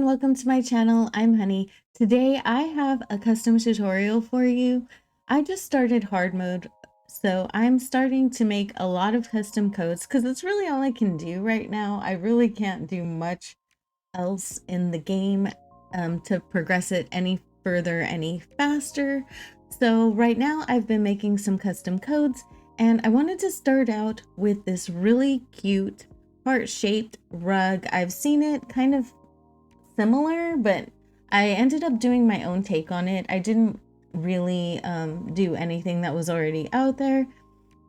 everyone, welcome to my channel. I'm Honey. Today I have a custom tutorial for you. I just started hard mode, so I'm starting to make a lot of custom codes because it's really all I can do right now. I really can't do much else in the game to progress it any further, any faster. So right now I've been making some custom codes, and I wanted to start out with this really cute heart-shaped rug. I've seen it kind of similar, but I ended up doing my own take on it. I didn't really do anything that was already out there.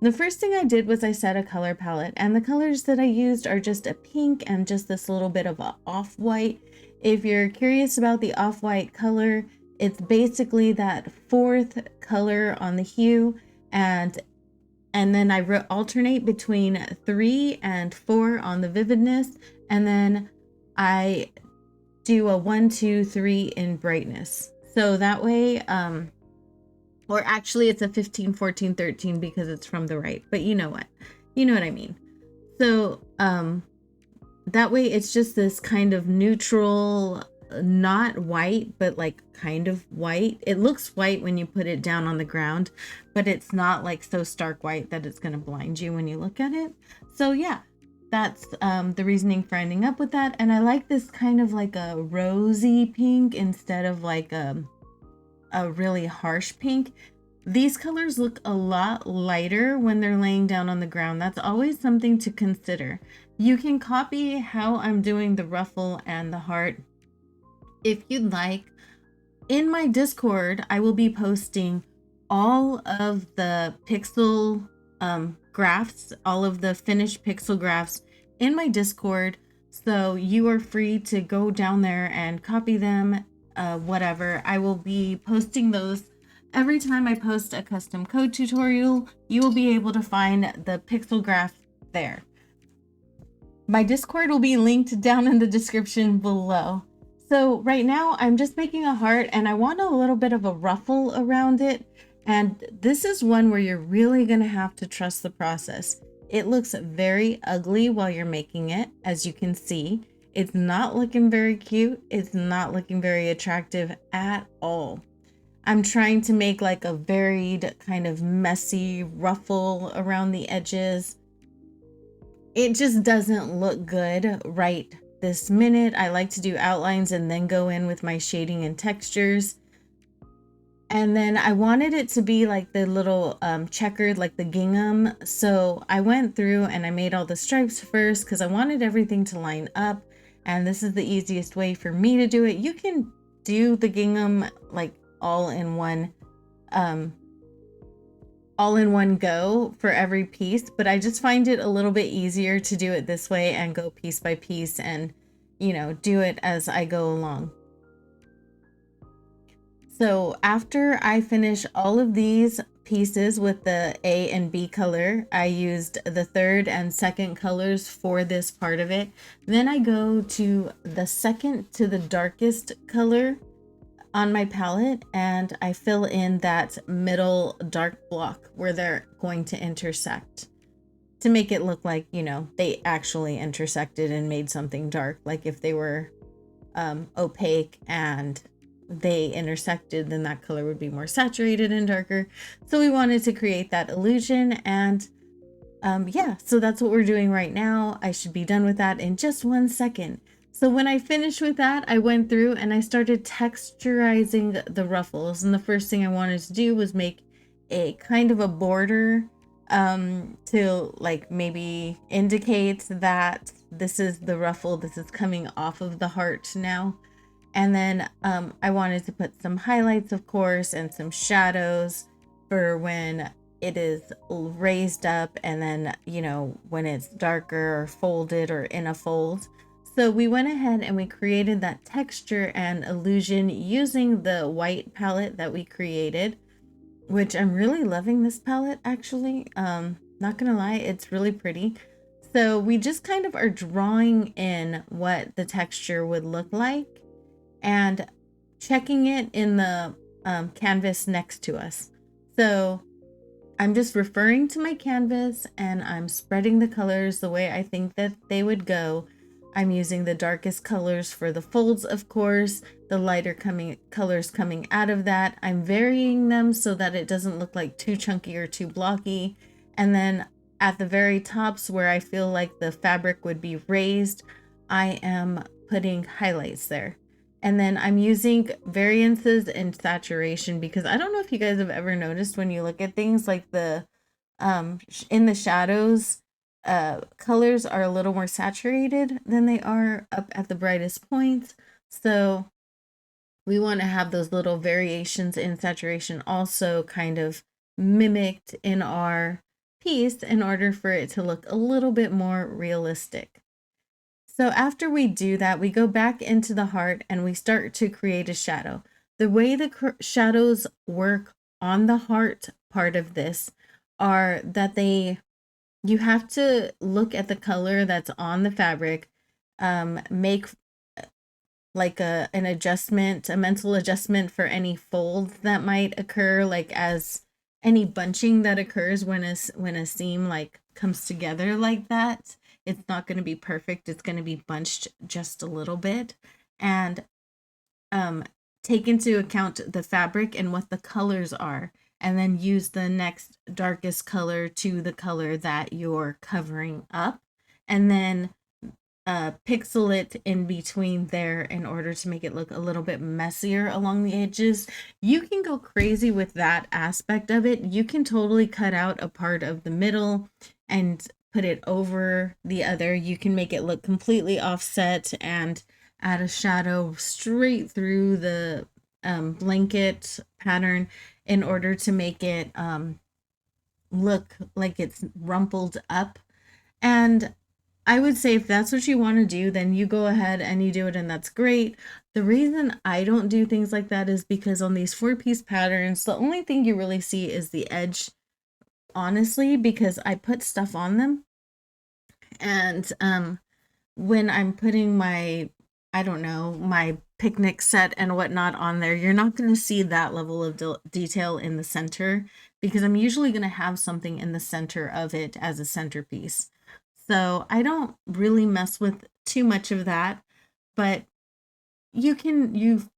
The first thing I did was I set a color palette, and the colors that I used are just a pink and just this little bit of a off-white. If you're curious about the off-white color, it's basically that fourth color on the hue, and then I alternate between 3 and 4 on the vividness, and then I do a 1, 2, 3 in brightness. So that way, or actually it's a 15, 14, 13 because it's from the right, but you know what I mean. So that way it's just this kind of neutral, not white, but like kind of white. It looks white when you put it down on the ground, but it's not like so stark white that it's going to blind you when you look at it. So yeah, that's the reasoning for ending up with that. And I like this kind of like a rosy pink instead of like a really harsh pink. These colors look a lot lighter when they're laying down on the ground. That's always something to consider. You can copy how I'm doing the ruffle and the heart if you'd like. In my Discord, I will be posting all of the pixel graphs, all of the finished pixel graphs in my Discord. So you are free to go down there and copy them, whatever. I will be posting those every time I post a custom code tutorial. You will be able to find the pixel graph there. My Discord will be linked down in the description below. So right now I'm just making a heart, and I want a little bit of a ruffle around it. And this is one where you're really going to have to trust the process. It looks very ugly while you're making it. As you can see, it's not looking very cute. It's not looking very attractive at all. I'm trying to make like a varied kind of messy ruffle around the edges. It just doesn't look good right this minute. I like to do outlines and then go in with my shading and textures. And then I wanted it to be like the little checkered, like the gingham. So I went through and I made all the stripes first because I wanted everything to line up. And this is the easiest way for me to do it. You can do the gingham like all in one go for every piece, but I just find it a little bit easier to do it this way and go piece by piece and, you know, do it as I go along. So after I finish all of these pieces with the A and B color, I used the third and second colors for this part of it. Then I go to the second to the darkest color on my palette, and I fill in that middle dark block where they're going to intersect to make it look like, you know, they actually intersected and made something dark. Like if they were opaque and they intersected, then that color would be more saturated and darker. So we wanted to create that illusion, and yeah, so that's what we're doing right now. I should be done with that in just 1 second. So when I finished with that, I went through and I started texturizing the ruffles. And the first thing I wanted to do was make a kind of a border to like maybe indicate that this is the ruffle, this is coming off of the heart now. And then I wanted to put some highlights, of course, and some shadows for when it is raised up, and then, you know, when it's darker or folded or in a fold. So we went ahead and we created that texture and illusion using the white palette that we created, which I'm really loving this palette actually. Not gonna lie, it's really pretty. So we just kind of are drawing in what the texture would look like and checking it in the canvas next to us. So I'm just referring to my canvas and I'm spreading the colors the way I think that they would go. I'm using the darkest colors for the folds, of course, the lighter colors coming out of that. I'm varying them so that it doesn't look like too chunky or too blocky. And then at the very tops where I feel like the fabric would be raised, I am putting highlights there. And then I'm using variances in saturation because I don't know if you guys have ever noticed when you look at things like the in the shadows, colors are a little more saturated than they are up at the brightest points. So we want to have those little variations in saturation also kind of mimicked in our piece in order for it to look a little bit more realistic. So after we do that, we go back into the heart and we start to create a shadow. The way the shadows work on the heart part of this are that you have to look at the color that's on the fabric, make like an adjustment, a mental adjustment for any folds that might occur, like as any bunching that occurs when a seam like comes together like that. It's not going to be perfect. It's going to be bunched just a little bit, and um, take into account the fabric and what the colors are, and then use the next darkest color to the color that you're covering up, and then pixel it in between there in order to make it look a little bit messier along the edges. You can go crazy with that aspect of it. You can totally cut out a part of the middle and put it over the other. You can make it look completely offset and add a shadow straight through the blanket pattern in order to make it look like it's rumpled up. And I would say if that's what you want to do, then you go ahead and you do it, and that's great. The reason I don't do things like that is because on these 4-piece patterns, the only thing you really see is the edge, honestly, because I put stuff on them. And when I'm putting my, I don't know, my picnic set and whatnot on there, you're not going to see that level of detail in the center because I'm usually going to have something in the center of it as a centerpiece. So I don't really mess with too much of that, but you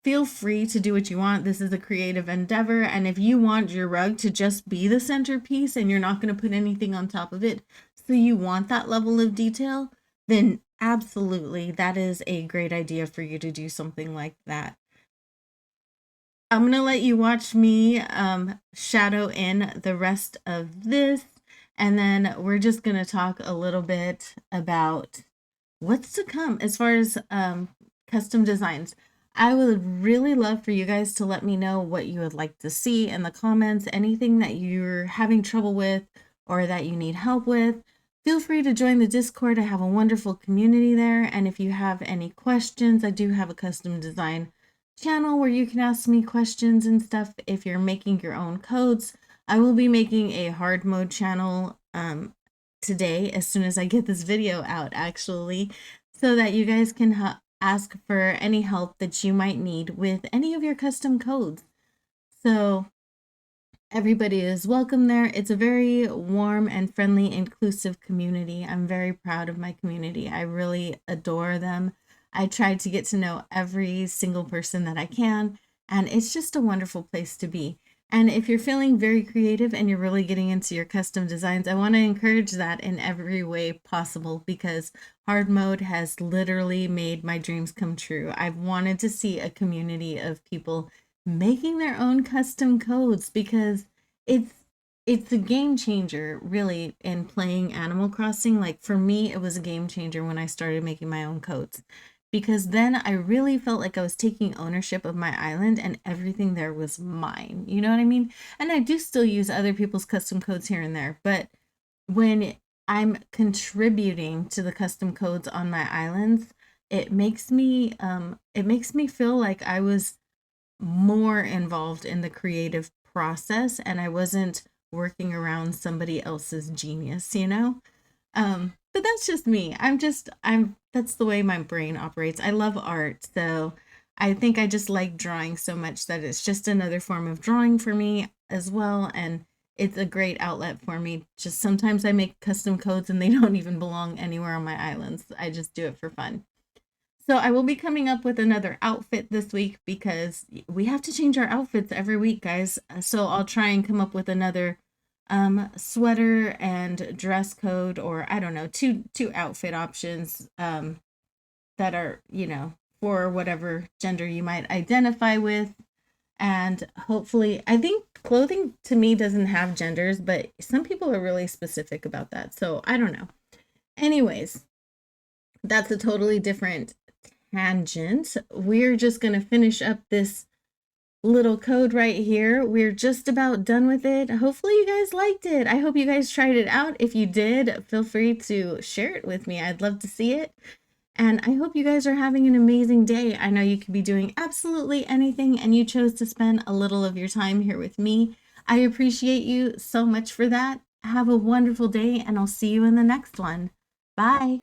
feel free to do what you want. This is a creative endeavor, and if you want your rug to just be the centerpiece and you're not going to put anything on top of it, so you want that level of detail, then absolutely that is a great idea for you to do something like that. I'm going to let you watch me shadow in the rest of this, and then we're just going to talk a little bit about what's to come as far as custom designs. I would really love for you guys to let me know what you would like to see in the comments, anything that you're having trouble with or that you need help with. Feel free to join the Discord. I have a wonderful community there. And if you have any questions, I do have a custom design channel where you can ask me questions and stuff if you're making your own codes. I will be making a hard mode channel today as soon as I get this video out, actually, so that you guys can ask for any help that you might need with any of your custom codes. So everybody is welcome there. It's a very warm and friendly, inclusive community. I'm very proud of my community. I really adore them. I try to get to know every single person that I can, and it's just a wonderful place to be. And if you're feeling very creative and you're really getting into your custom designs, I want to encourage that in every way possible because hard mode has literally made my dreams come true. I've wanted to see a community of people making their own custom codes because it's a game changer really in playing Animal Crossing. Like for me, it was a game changer when I started making my own codes because then I really felt like I was taking ownership of my island and everything there was mine. You know what I mean? And I do still use other people's custom codes here and there, but when I'm contributing to the custom codes on my islands, it makes me feel like I was more involved in the creative process and I wasn't working around somebody else's genius, you know? But that's just me. That's the way my brain operates. I love art, so I think I just like drawing so much that it's just another form of drawing for me as well. And it's a great outlet for me. Just sometimes I make custom codes and they don't even belong anywhere on my islands. I just do it for fun. So I will be coming up with another outfit this week because we have to change our outfits every week, guys. So I'll try and come up with another sweater and dress code, or I don't know, two outfit options that are, for whatever gender you might identify with. And hopefully, I think clothing to me doesn't have genders, but some people are really specific about that. So I don't know. Anyways, that's a totally different tangent. We're just going to finish up this little code right here. We're just about done with it. Hopefully you guys liked it. I hope you guys tried it out. If you did, feel free to share it with me. I'd love to see it. And I hope you guys are having an amazing day. I know you could be doing absolutely anything, and you chose to spend a little of your time here with me. I appreciate you so much for that. Have a wonderful day, and I'll see you in the next one. Bye.